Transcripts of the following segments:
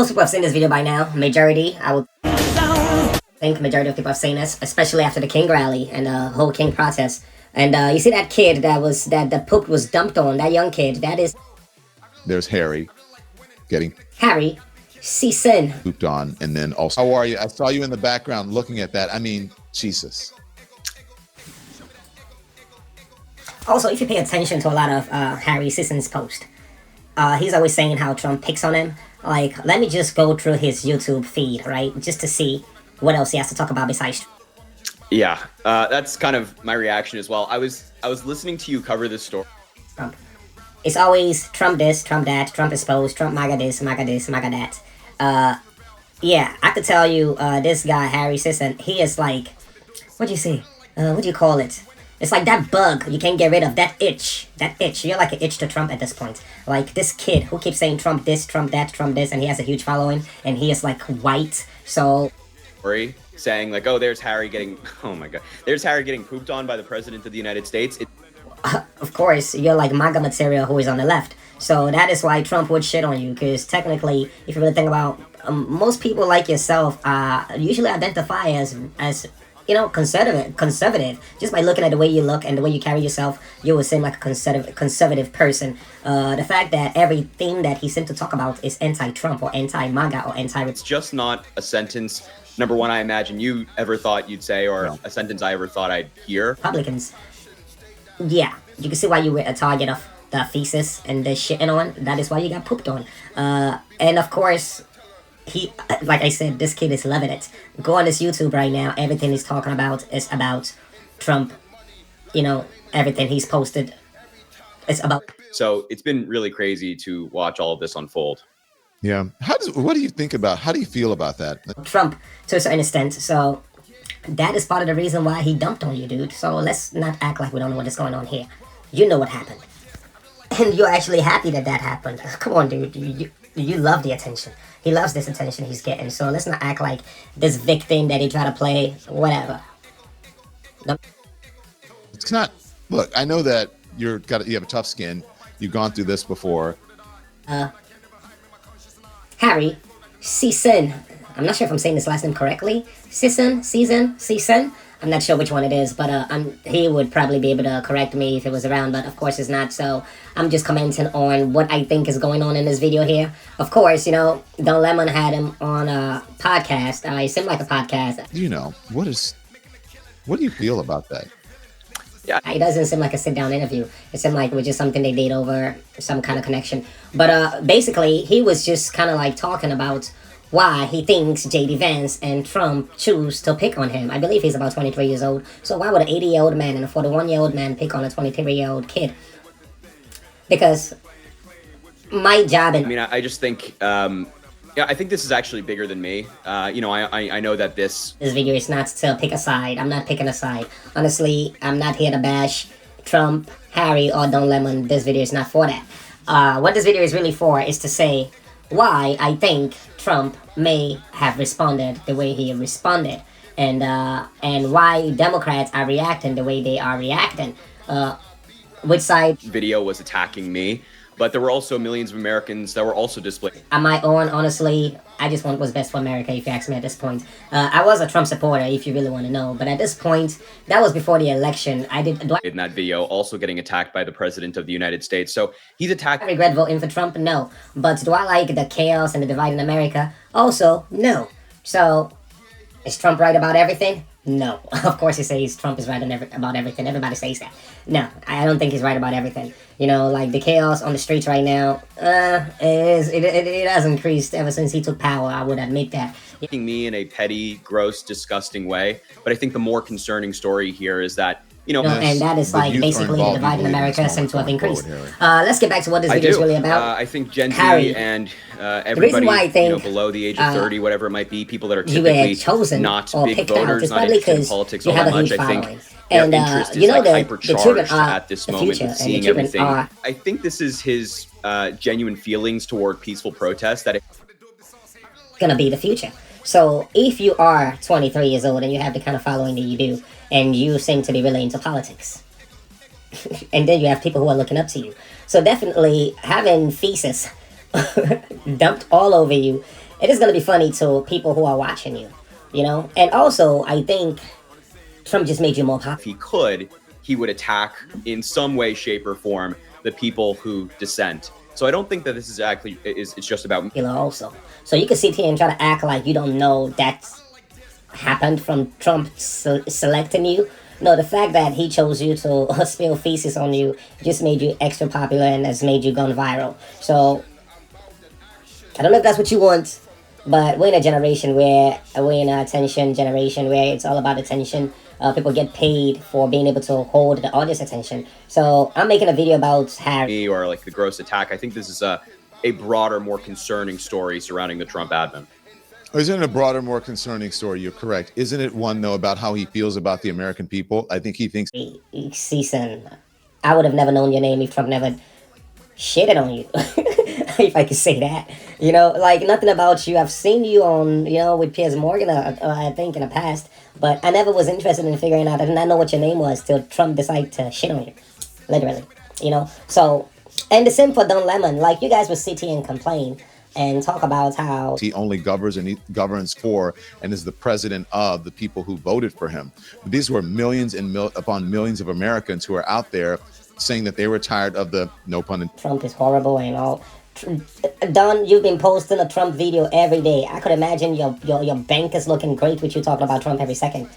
Most people have seen this video by now. Majority, I would think majority of people have seen this, especially after the King rally and the whole King protest. And you see that kid that the poop was dumped on, that young kid, that is... There's Harry getting Harry Sisson. pooped on. And then also, how are you? I saw you in the background looking at that. I mean, Jesus. Also, if you pay attention to a lot of Harry Sisson's posts, he's always saying how Trump picks on him. Like, let me just go through his YouTube feed, right? Just to see what else he has to talk about besides... Yeah, that's kind of my reaction as well. I was listening to you cover this story. Trump. It's always Trump this, Trump that, Trump exposed, Trump MAGA this, MAGA this, MAGA that. Yeah, I could tell you, this guy, Harry Sisson, he is like, what do you say? What do you call it? It's like that bug you can't get rid of, that itch. You're like an itch to Trump at this point. Like this kid who keeps saying Trump this, Trump that, Trump this, and he has a huge following, and he is like white, so... Saying like, oh, there's Harry getting, oh my God, there's Harry getting pooped on by the president of the United States. Of course, you're like MAGA material who is on the left. So that is why Trump would shit on you, because technically, if you really think about, most people like yourself usually identify as you know, conservative. Just by looking at the way you look and the way you carry yourself, you will seem like a conservative person. The fact that everything that he seemed to talk about is anti-Trump or anti-MAGA or anti... It's just not a sentence, number one, I imagine you ever thought you'd say, or a sentence I ever thought I'd hear. Republicans. Yeah, you can see why you were a target of the thesis and the shitting on. That is why you got pooped on. And of course... he, like I said, this kid is loving it. Go on this YouTube right now. Everything he's talking about is about Trump. You know, everything he's posted is about. So it's been really crazy to watch all of this unfold. Yeah. What do you think about, how do you feel about that? Trump, to a certain extent. So that is part of the reason why he dumped on you, dude. So let's not act like we don't know what is going on here. You know what happened. And you're actually happy that that happened. Come on, dude. You love the attention. He loves this attention he's getting. So let's not act like this victim that he try to play, whatever. No. It's not, look, I know that you have a tough skin. You've gone through this before. Harry Sisson. I'm not sure if I'm saying this last name correctly. Sisson. I'm not sure which one it is, but he would probably be able to correct me if it was around, but of course it's not, so I'm just commenting on what I think is going on in this video here. Of course, you know, Don Lemon had him on a podcast. It seemed like a podcast. You know, what do you feel about that? Yeah. It doesn't seem like a sit-down interview. It seemed like it was just something they did over some kind of connection. But basically, he was just kind of like talking about why he thinks J.D. Vance and Trump choose to pick on him. I believe he's about 23 years old. So why would an 80-year-old man and a 41-year-old man pick on a 23-year-old kid? Because my job... I mean, I just think... yeah, I think this is actually bigger than me. You know, I know that this video is not to pick a side. I'm not picking a side. Honestly, I'm not here to bash Trump, Harry, or Don Lemon. This video is not for that. What this video is really for is to say why I think Trump may have responded the way he responded, and why Democrats are reacting the way they are reacting. Which side video was attacking me, but there were also millions of Americans that were also displaying. On my own, honestly, I just want what's best for America, if you ask me at this point. I was a Trump supporter, if you really want to know, but at this point, that was before the election. In that video, also getting attacked by the president of the United States. So he's attacked. I regret voting for Trump? No. But do I like the chaos and the divide in America? Also, no. So, is Trump right about everything? No. Of course he says Trump is right about everything. Everybody says that. No, I don't think he's right about everything. You know, like the chaos on the streets right now, it has increased ever since he took power, I would admit that. Me in a petty, gross, disgusting way. But I think the more concerning story here is that, you know, and that is like basically the divide in America seems to have increased. Let's get back to what this video is really about. I think Gen Z Harry, and everybody why I think, you know, below the age of 30, whatever it might be, people that are typically not big voters, not interested in politics all that much, I think their interest is like hypercharged at this moment with seeing everything. I think this is his genuine feelings toward peaceful protest that it's gonna be the future. So if you are 23 years old and you have the kind of following that you do, and you seem to be really into politics, and then you have people who are looking up to you. So definitely having feces dumped all over you it is going to be funny to people who are watching you, you know? And also, I think Trump just made you more popular. If he could, he would attack in some way, shape, or form the people who dissent. So I don't think that this is actually, it's just about... Also. So you can sit here and try to act like you don't know that's happened from Trump selecting you. No, the fact that he chose you to spill feces on you just made you extra popular and has made you gone viral. So I don't know if that's what you want, but we're in a generation where we're in an attention generation where it's all about attention. People get paid for being able to hold the audience attention. So I'm making a video about Harry. Or like the gross attack. I think this is a broader, more concerning story surrounding the Trump admin. Isn't it a broader, more concerning story? You're correct. Isn't it one, though, about how he feels about the American people? I think he thinks... Season, I would have never known your name if Trump never shitted on you. If I could say that. You know, like, nothing about you. I've seen you on, you know, with Piers Morgan, I think, in the past. But I never was interested in figuring out. I did not know what your name was till Trump decided to shit on you. Literally. You know? So, and the same for Don Lemon. Like, you guys would sit here and complain and talk about how he only governs and he governs for and is the president of the people who voted for him. But these were millions and upon millions of Americans who are out there saying that they were tired of the, no pun intended, Trump is horrible and all. Don, you've been posting a Trump video every day. I could imagine your bank is looking great with you talking about Trump every second.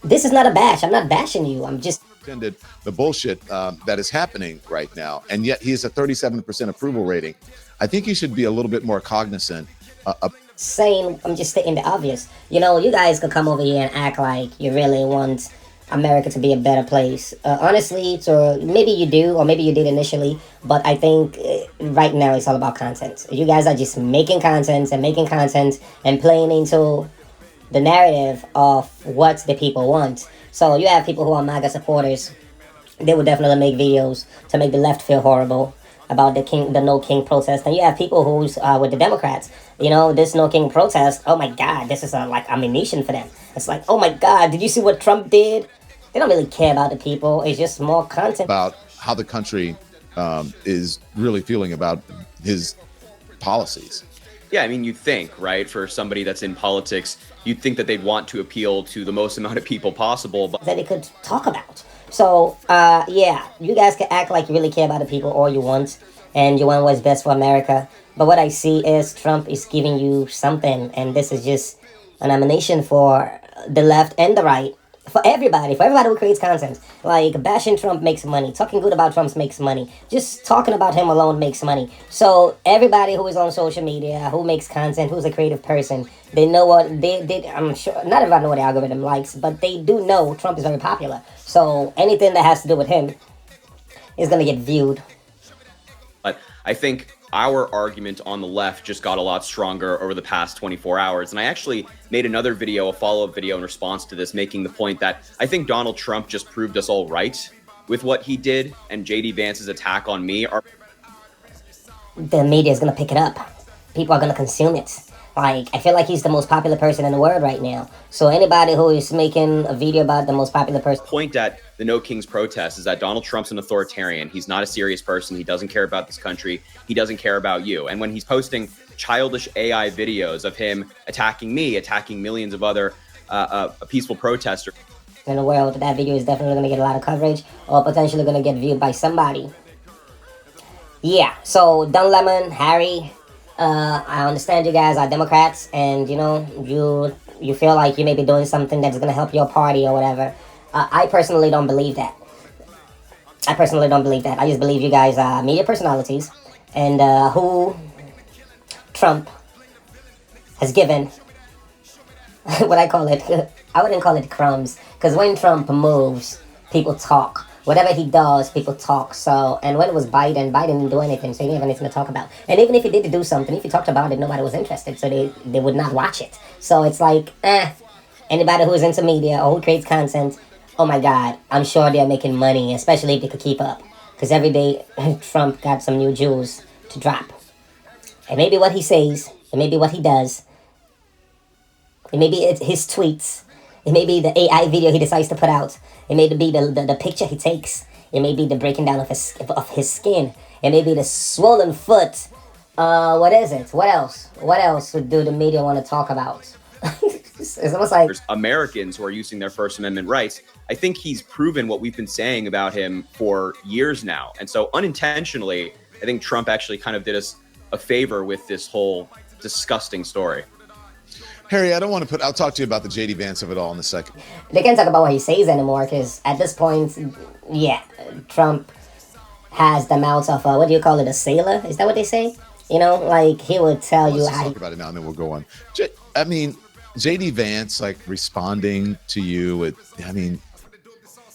This is not a bash. I'm not bashing you. I'm just the bullshit that is happening right now. And yet he has a 37% approval rating. I think he should be a little bit more cognizant. Saying, I'm just stating the obvious. You know, you guys could come over here and act like you really want America to be a better place. Honestly, so maybe you do, or maybe you did initially, but I think right now it's all about content. You guys are just making content and playing into the narrative of what the people want. So you have people who are MAGA supporters. They would definitely make videos to make the left feel horrible about the No King protest. And you have people who's with the Democrats. You know, this No King protest, oh my God, this is like ammunition for them. It's like, oh my God, did you see what Trump did? They don't really care about the people. It's just more content. About how the country is really feeling about his policies. Yeah, I mean, you'd think, right, for somebody that's in politics, you'd think that they'd want to appeal to the most amount of people possible. But that they could talk about. So, yeah, you guys can act like you really care about the people all you want, and you want what's best for America. But what I see is Trump is giving you something, and this is just an ammunition for the left and the right. For everybody who creates content. Like, bashing Trump makes money. Talking good about Trump makes money. Just talking about him alone makes money. So, everybody who is on social media, who makes content, who's a creative person, they know what they I'm sure, not everybody know what the algorithm likes, but they do know Trump is very popular. So, anything that has to do with him is going to get viewed. But I think our argument on the left just got a lot stronger over the past 24 hours. And I actually made another video, a follow-up video in response to this, making the point that I think Donald Trump just proved us all right with what he did, and JD Vance's attack on me the media is going to pick it up. People are going to consume it. Like, I feel like he's the most popular person in the world right now. So anybody who is making a video about the most popular person... Point at the No Kings protest is that Donald Trump's an authoritarian. He's not a serious person. He doesn't care about this country. He doesn't care about you. And when he's posting childish AI videos of him attacking me, attacking millions of other peaceful protesters... In the world, that video is definitely going to get a lot of coverage, or potentially going to get viewed by somebody. Yeah, so Don Lemon, Harry... I understand you guys are Democrats, and you know you feel like you may be doing something that's gonna help your party or whatever. I personally don't believe that. I just believe you guys are media personalities, and who Trump has given what I call it. I wouldn't call it crumbs, because when Trump moves, people talk. Whatever he does, people talk. So, and when it was Biden didn't do anything, so he didn't have anything to talk about. And even if he did do something, if he talked about it, nobody was interested, so they would not watch it. So it's like, anybody who's into media or who creates content, oh my God, I'm sure they're making money, especially if they could keep up. Because every day, Trump got some new jewels to drop. It may be what he says, it may be what he does, it may be his tweets, it may be the AI video he decides to put out. It may be the picture he takes. It may be the breaking down of his skin. It may be the swollen foot What is it? What else? What else do the media want to talk about? It's almost like there's Americans who are using their First Amendment rights. I think he's proven what we've been saying about him for years now. And so unintentionally, I think Trump actually kind of did us a favor with this whole disgusting story. Harry, I don't want to I'll talk to you about the JD Vance of it all in a second. They can't talk about what he says anymore because at this point, yeah, Trump has the mouth of, what do you call it, a sailor? Is that what they say? You know, like he would tell you how. Let's talk about it now and then we'll go on. I mean, JD Vance, like responding to you with, I mean,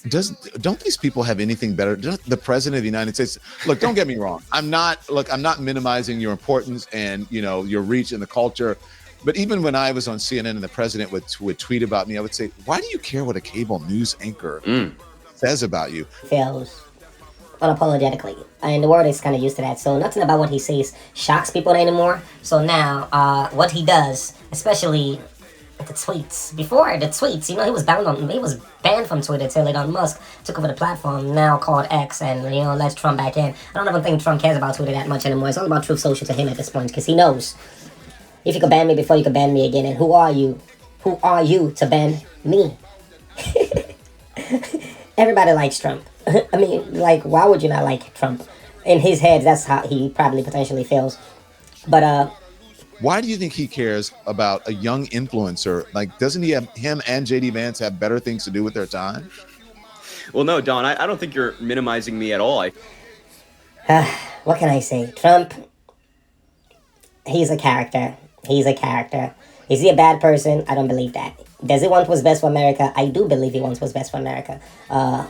don't these people have anything better? The president of the United States, look, don't get me wrong. I'm not minimizing your importance and, you know, your reach in the culture. But even when I was on CNN and the president would tweet about me, I would say, why do you care what a cable news anchor says about you? Feels unapologetically. And the world is kind of used to that. So nothing about what he says shocks people anymore. So now what he does, especially the tweets. Before the tweets, you know, he was banned from Twitter till Elon Musk took over the platform, now called X, and, you know, lets Trump back in. I don't even think Trump cares about Twitter that much anymore. It's all about Truth Social to him at this point, because he knows if you could ban me before, you could ban me again. And who are you? Who are you to ban me? Everybody likes Trump. I mean, like, why would you not like Trump? In his head, that's how he probably potentially feels. But why do you think he cares about a young influencer? Like, doesn't him and JD Vance have better things to do with their time? Well, no, Don, I don't think you're minimizing me at all. What can I say? Trump, he's a character. He's a character. Is he a bad person? I don't believe that. Does he want what's best for America? I do believe he wants what's best for America.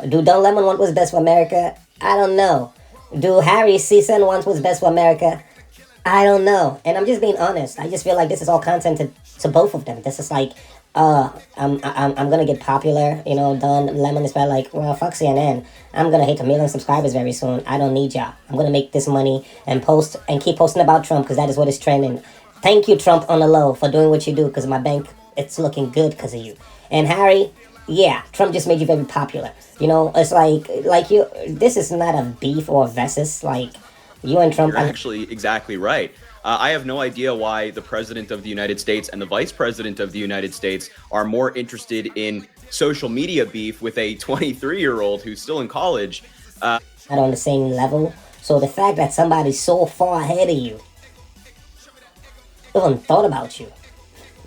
Do Don Lemon want what's best for America? I don't know. Do Harry Sisson want what's best for America? I don't know. And I'm just being honest. I just feel like this is all content to both of them. This is like, I'm gonna get popular. You know, Don Lemon is probably like, well, fuck CNN. I'm gonna hit 1 million subscribers very soon. I don't need y'all. I'm gonna make this money and post and keep posting about Trump because that is what is trending. Thank you, Trump, on the low, for doing what you do, because my bank, it's looking good because of you. And Harry, yeah, Trump just made you very popular. You know, it's like you. This is not a beef or a versus. Like, you and Trump. You're actually exactly right. I have no idea why the president of the United States and the vice president of the United States are more interested in social media beef with a 23-year-old who's still in college. Not on the same level. So the fact that somebody's so far ahead of you, even thought about you,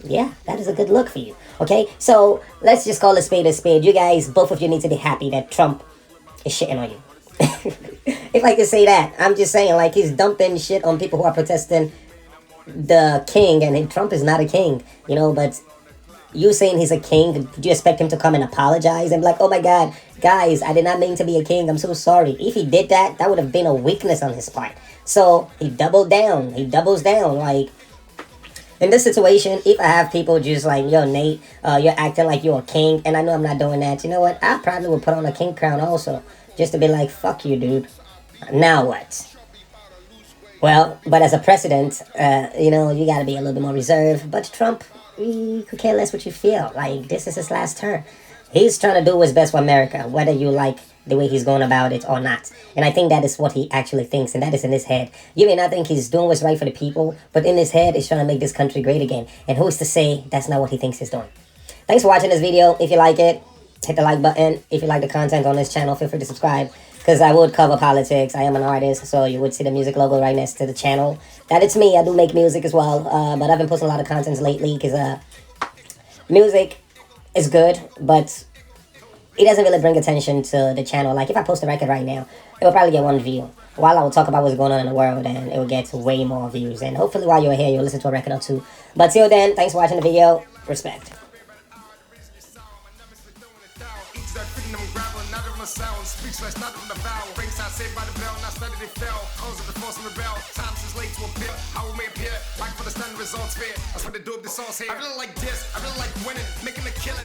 yeah, that is a good look for you. Okay, so let's just call a spade a spade. You guys, both of you need to be happy that Trump is shitting on you. If I could say that, I'm just saying, like, he's dumping shit on people who are protesting the king, and Trump is not a king, you know, but you saying he's a king, do you expect him to come and apologize and be like, oh my god, guys, I did not mean to be a king, I'm so sorry? If he did that, that would have been a weakness on his part. So he doubles down, like, in this situation, if I have people just like, yo, Nate, you're acting like you're a king, and I know I'm not doing that, you know what, I probably would put on a king crown also, just to be like, fuck you, dude. Now what? Well, but as a president, you know, you gotta be a little bit more reserved. But Trump, he could care less what you feel. Like, this is his last term. He's trying to do what's best for America, whether you like the way he's going about it or not. And I think that is what he actually thinks, and that is in his head. You may not think he's doing what's right for the people, but in his head, he's trying to make this country great again. And who's to say that's not what he thinks he's doing? Thanks for watching this video. If you like it, hit the like button. If you like the content on this channel, feel free to subscribe, because I would cover politics. I am an artist, so you would see the music logo right next to the channel. That it's me. I do make music as well, but I've been posting a lot of content lately because music is good, but it doesn't really bring attention to the channel. Like, if I post a record right now, it will probably get 1 view, while I will talk about what's going on in the world, and it will get way more views. And hopefully while you're here, you'll listen to a record or two. But till then, thanks for watching the video. Respect. Sound speechless, not in the vowel. Race I saved by the bell, not studied they fell. Cause of the force and rebel. Times is late to appear. How we may appear. Back for the stand results fair. That's what they do with the sauce here. I really like this. I really like winning, making a killing.